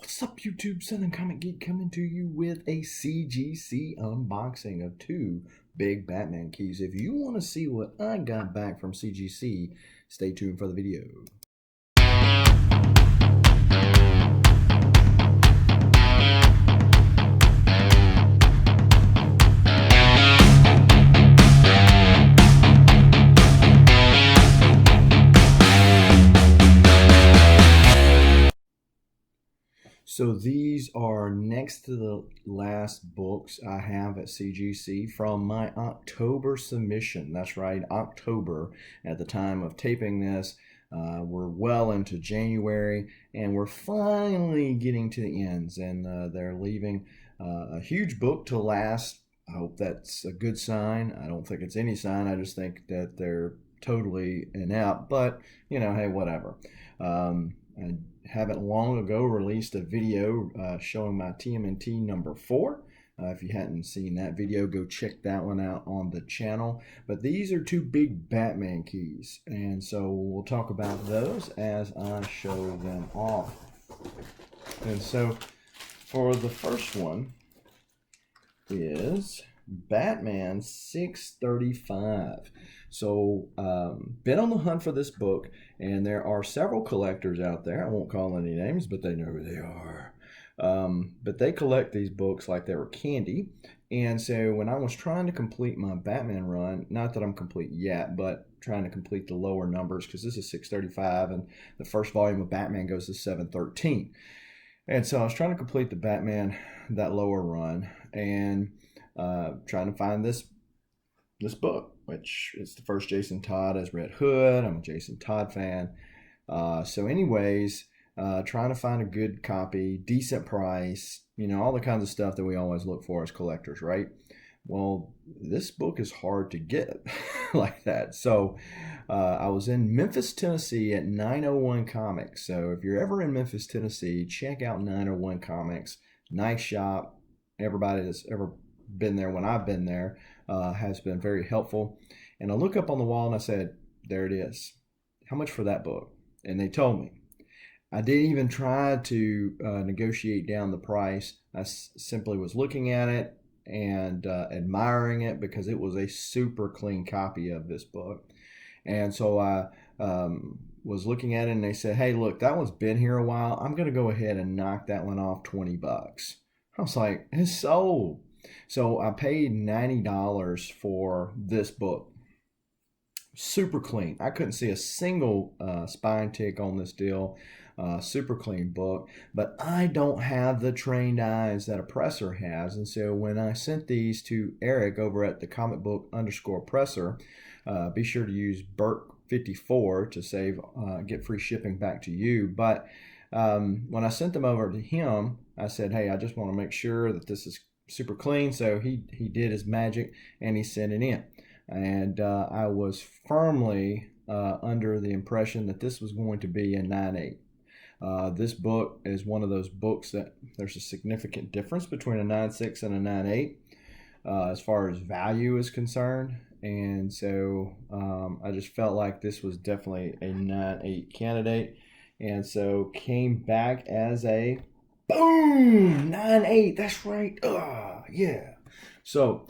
What's up, YouTube? Southern Comic Geek coming to you with a CGC unboxing of two big Batman keys. If you want to see what I got back from CGC, stay tuned for the video. So these are next to the last books I have at CGC from my October submission. That's right, October at the time of taping this. We're well into January and we're finally getting to the ends, and they're leaving a huge book to last. I hope that's a good sign. I don't think it's any sign. I just think that they're totally inept, but you know, hey, whatever. I haven't long ago released a video showing my TMNT number 4. If you hadn't seen that video, go check that one out on the channel. But these are two big Batman keys, and so we'll talk about those as I show them off. And so for the first one is Batman 635. So been on the hunt for this book, and there are several collectors out there. I won't call any names, but they know who they are. But they collect these books like they were candy. And so when I was trying to complete my Batman run, not that I'm complete yet, but trying to complete the lower numbers, because this is 635 and the first volume of Batman goes to 713. And so I was trying to complete the Batman, that lower run, and trying to find this book, which is the first Jason Todd as Red Hood. I'm a Jason Todd fan. So anyways, trying to find a good copy, decent price, you know, all the kinds of stuff that we always look for as collectors, right? Well, this book is hard to get like that. So I was in Memphis, Tennessee at 901 Comics. So if you're ever in Memphis, Tennessee, check out 901 Comics. Nice shop. Everybody that's ever been there when I've been there has been very helpful. And I look up on the wall and I said, there it is. How much for that book? And they told me. I didn't even try to negotiate down the price. I simply was looking at it and admiring it because it was a super clean copy of this book. And so I was looking at it and they said, hey, look, that one's been here a while. I'm going to go ahead and knock that one off $20. I was like, it's sold. So I paid $90 for this book. Super clean. I couldn't see a single spine tick on this deal. Super clean book. But I don't have the trained eyes that a presser has. And so when I sent these to Eric over at the comic book _ presser, be sure to use Burke54 to save, get free shipping back to you. But when I sent them over to him, I said, hey, I just want to make sure that this is super clean. So he did his magic and he sent it in. And I was firmly under the impression that this was going to be a 9.8. This book is one of those books that there's a significant difference between a 9.6 and a 9.8 as far as value is concerned. And so I just felt like this was definitely a 9.8 candidate. And so came back as a boom 9.8. That's right. Yeah. So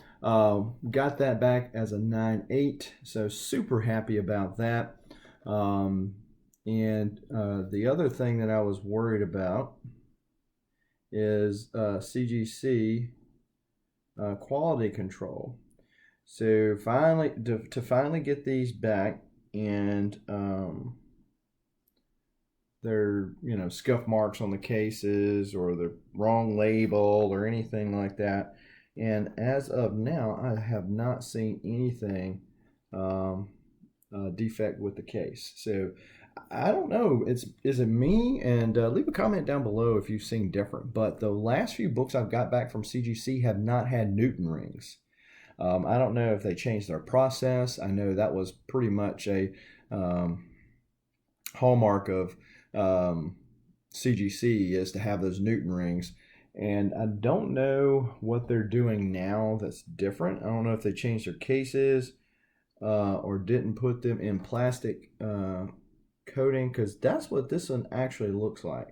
got that back as a 9.8. So super happy about that. And the other thing that I was worried about is CGC quality control. So finally, to finally get these back, and there, you know, scuff marks on the cases or the wrong label or anything like that. And as of now, I have not seen anything defect with the case. So I don't know. Is it me? And leave a comment down below if you've seen different. But the last few books I've got back from CGC have not had Newton rings. I don't know if they changed their process. I know that was pretty much a hallmark of CGC is to have those Newton rings. And I don't know what they're doing now that's different. I don't know if they changed their cases or didn't put them in plastic coating, because that's what this one actually looks like.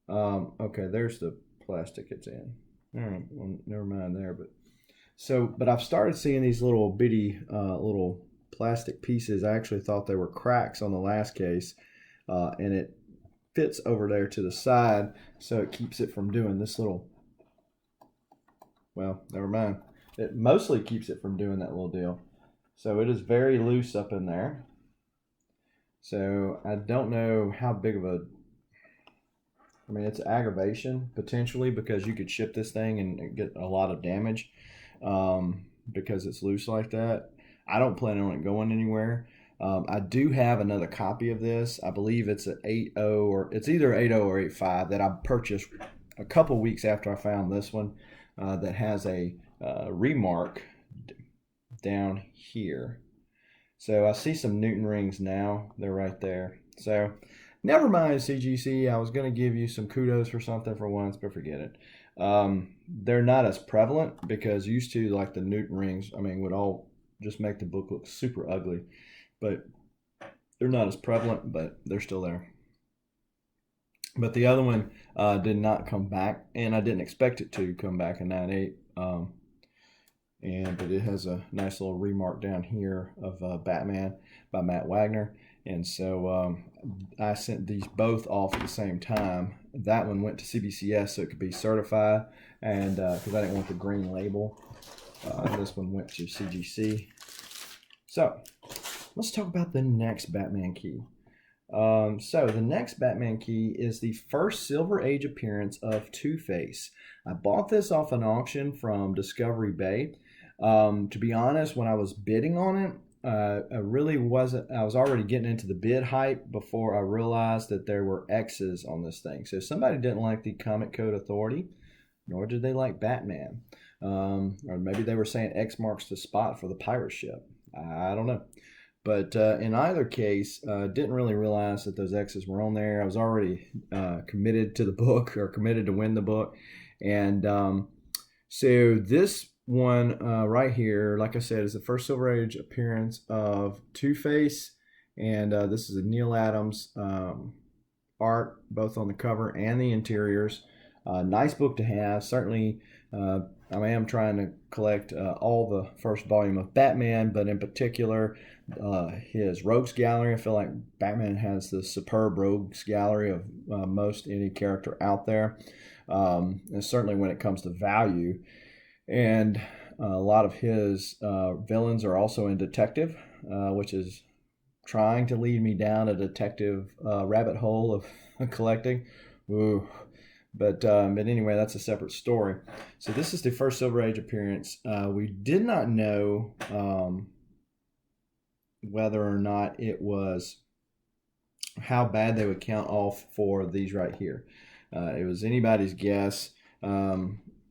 Okay, there's the plastic it's in. All right, well, never mind there. But I've started seeing these little bitty little plastic pieces. I actually thought they were cracks on the last case, and it fits over there to the side, so it keeps it from doing this little. Well, never mind. It mostly keeps it from doing that little deal. So it is very loose up in there. So I don't know how big of a. I mean, it's aggravation potentially because you could ship this thing and get a lot of damage because it's loose like that. I don't plan on it going anywhere. I do have another copy of this. I believe it's an 8.0 or it's either 8.0 or 8.5 that I purchased a couple weeks after I found this one that has a remark down here. So I see some Newton rings now. They're right there. So never mind, CGC. I was going to give you some kudos for something for once, but forget it. They're not as prevalent because used to like the Newton rings, I mean, would all just make the book look super ugly. But they're not as prevalent, but they're still there. But the other one did not come back, and I didn't expect it to come back in 9.8. But it has a nice little remark down here of Batman by Matt Wagner. And so I sent these both off at the same time. That one went to CBCS so it could be certified, and because I didn't want the green label. This one went to CGC. So let's talk about the next Batman key. So the next Batman key is the first Silver Age appearance of Two-Face. I bought this off an auction from Discovery Bay. To be honest, when I was bidding on it, I really wasn't. I was already getting into the bid hype before I realized that there were X's on this thing. So somebody didn't like the Comic Code Authority, nor did they like Batman. Or maybe they were saying X marks the spot for the pirate ship. I don't know. But in either case, didn't really realize that those X's were on there. I was already committed to the book or committed to win the book. And so this one right here, like I said, is the first Silver Age appearance of Two-Face. And this is a Neal Adams art, both on the cover and the interiors. Nice book to have. Certainly, I am trying to collect all the first volume of Batman, but in particular, his Rogues Gallery. I feel like Batman has the superb Rogues Gallery of most any character out there, and certainly when it comes to value. And a lot of his villains are also in detective, which is trying to lead me down a detective rabbit hole of collecting. Ooh. But anyway, that's a separate story. So this is the first Silver Age appearance. We did not know whether or not it was how bad they would count off for these right here. It was anybody's guess, so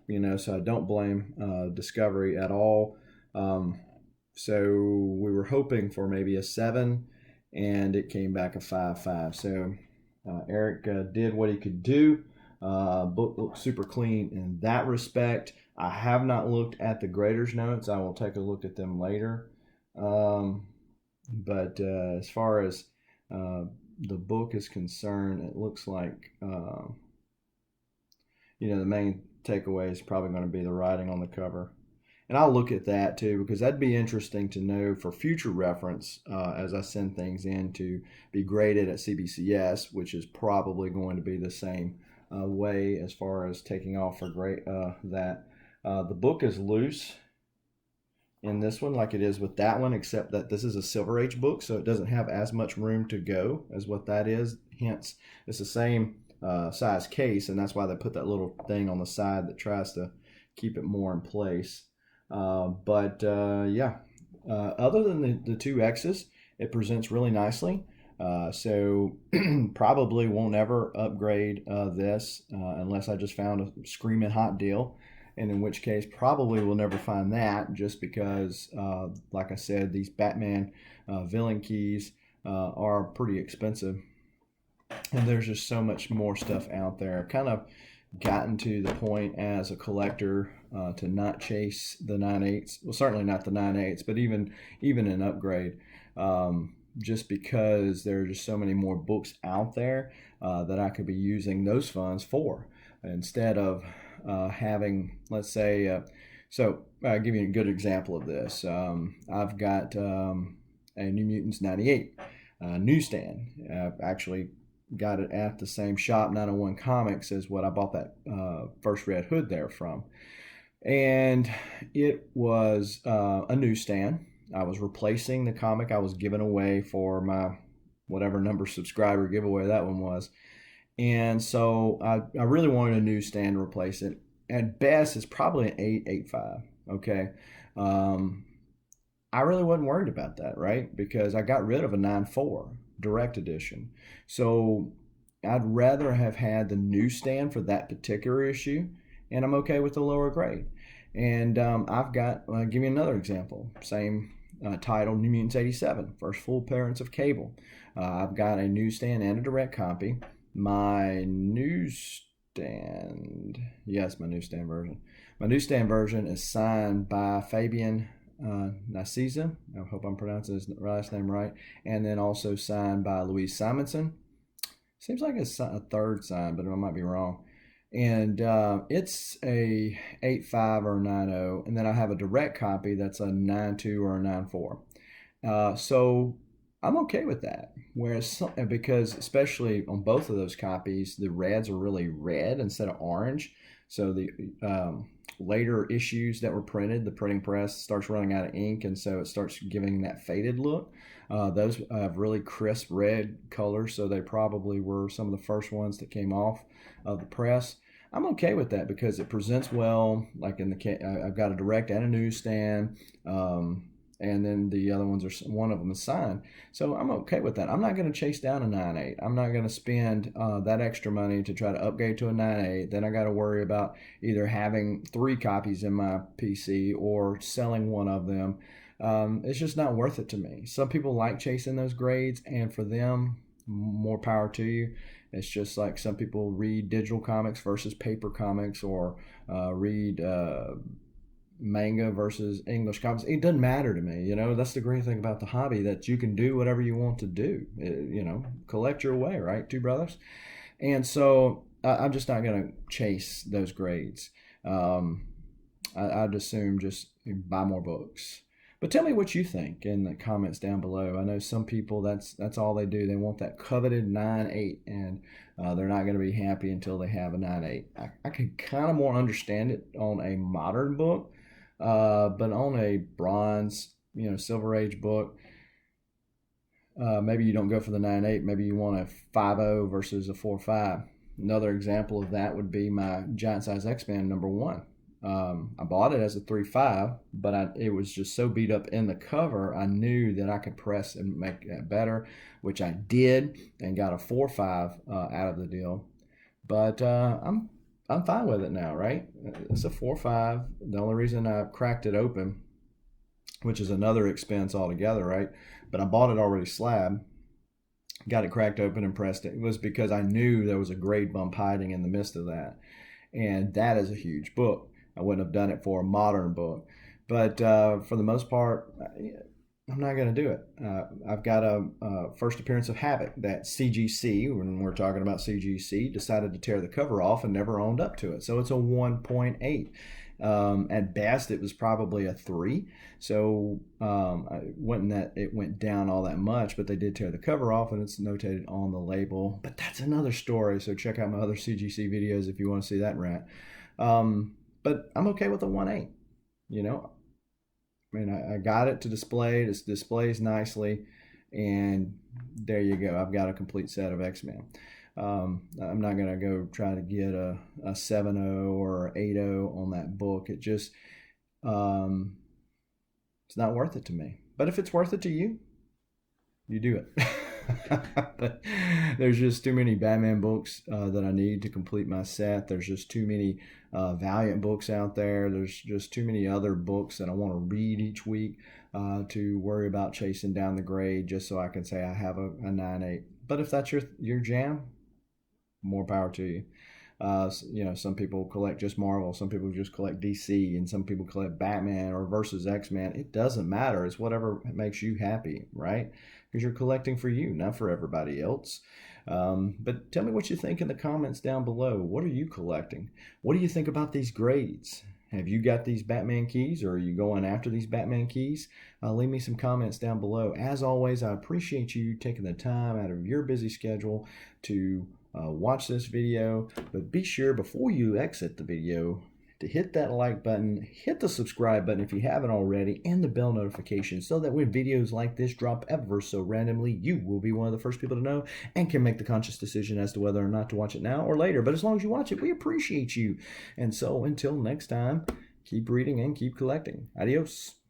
I don't blame Discovery at all. So we were hoping for maybe a 7, and it came back a 5.5. So Eric did what he could do. Book looks super clean in that respect. I have not looked at the grader's notes. I will take a look at them later. But as far as the book is concerned, it looks like the main takeaway is probably going to be the writing on the cover. And I'll look at that too, because that'd be interesting to know for future reference as I send things in to be graded at CBCS, which is probably going to be the same way as far as taking off for that. The book is loose in this one like it is with that one, except that this is a Silver Age book, so it doesn't have as much room to go as what that is. Hence, it's the same size case, and that's why they put that little thing on the side that tries to keep it more in place. Other than the two X's, it presents really nicely. So probably won't ever upgrade this unless I just found a screaming hot deal, and in which case probably will never find that, just because like I said, these Batman villain keys are pretty expensive, and there's just so much more stuff out there. I've kind of gotten to the point as a collector to not chase the 9.8s. Well, certainly not the 9.8s, but even an upgrade. Just because there are just so many more books out there. that I could be using those funds for instead of having, let's say, so I'll give you a good example of this. I've got a New Mutants 98 newsstand. I've actually got it at the same shop, 901 Comics, as what I bought that first Red Hood there from. And it was a newsstand. I was replacing the comic I was giving away for my whatever number subscriber giveaway that one was. And so I really wanted a newsstand to replace it. At best, it's probably an 8.85. Okay. I really wasn't worried about that, right? Because I got rid of a 9.4 direct edition. So I'd rather have had the newsstand for that particular issue, and I'm okay with the lower grade. And I've got, give you another example, same title, New Mutants 87, first full appearance of Cable. I've got a newsstand and a direct copy. My newsstand, yes, my newsstand version. My newsstand version is signed by Fabian Nicieza. I hope I'm pronouncing his last name right. And then also signed by Louise Simonson. Seems like it's a third sign, but I might be wrong. And it's a 8.5 or a 9.0. And then I have a direct copy that's a 9.2 or a 9.4. So I'm okay with that. Whereas, because especially on both of those copies, the reds are really red instead of orange. So the later issues that were printed, the printing press starts running out of ink, and so it starts giving that faded look. Those have really crisp red colors, so they probably were some of the first ones that came off of the press. I'm okay with that because it presents well. Like in the, I've got a direct and a newsstand. And then the other ones are, one of them is signed. So I'm okay with that. I'm not going to chase down a 9.8. I'm not going to spend that extra money to try to upgrade to a 9.8. Then I got to worry about either having 3 copies in my PC or selling one of them. It's just not worth it to me. Some people like chasing those grades, and for them, more power to you. It's just like some people read digital comics versus paper comics, or read manga versus English comics. It doesn't matter to me. That's the great thing about the hobby, that you can do whatever you want to do. Collect your way, right? Two brothers. And so I'm just not going to chase those grades. I'd assume just buy more books. But tell me what you think in the comments down below. I know some people, that's all they do. They want that coveted 9.8, and they're not going to be happy until they have a 9.8. I can kind of more understand it on a modern book, but on a bronze, Silver Age book, maybe you don't go for the 9.8. Maybe you want a 5.0 versus a 4.5. Another example of that would be my Giant Size X-Men #1. I bought it as a 3.5, but it was just so beat up in the cover, I knew that I could press and make it better, which I did, and got a 4.5 out of the deal. But I'm fine with it now, right? It's a 4.5. The only reason I cracked it open, which is another expense altogether, right? But I bought it already slab, got it cracked open and pressed it, was because I knew there was a grade bump hiding in the midst of that. And that is a huge book. I wouldn't have done it for a modern book. But for the most part, I'm not going to do it. I've got a first appearance of Havoc that CGC, when we're talking about CGC, decided to tear the cover off and never owned up to it. So it's a 1.8. At best, it was probably a 3. So it went down all that much, but they did tear the cover off, and it's notated on the label. But that's another story. So check out my other CGC videos if you want to see that rant. But I'm okay with a 1.8. I got it to display. It displays nicely, and there you go. I've got a complete set of X-Men. I'm not going to go try to get a 7.0 or 8.0 on that book. It just, it's not worth it to me. But if it's worth it to you, you do it. But there's just too many Batman books that I need to complete my set. There's just too many Valiant books out there. There's just too many other books that I want to read each week to worry about chasing down the grade just so I can say I have a 9.8. But if that's your jam, more power to you. Some people collect just Marvel, some people just collect DC, and some people collect Batman or versus X-Men. It doesn't matter. It's whatever makes you happy, right? Because you're collecting for you, not for everybody else. But tell me what you think in the comments down below. What are you collecting? What do you think about these grades? Have you got these Batman keys, or are you going after these Batman keys? Leave me some comments down below. As always, I appreciate you taking the time out of your busy schedule to watch this video. But be sure before you exit the video to hit that like button, hit the subscribe button if you haven't already, and the bell notification so that when videos like this drop ever so randomly, you will be one of the first people to know and can make the conscious decision as to whether or not to watch it now or later. But as long as you watch it, we appreciate you. And so until next time, keep reading and keep collecting. Adios.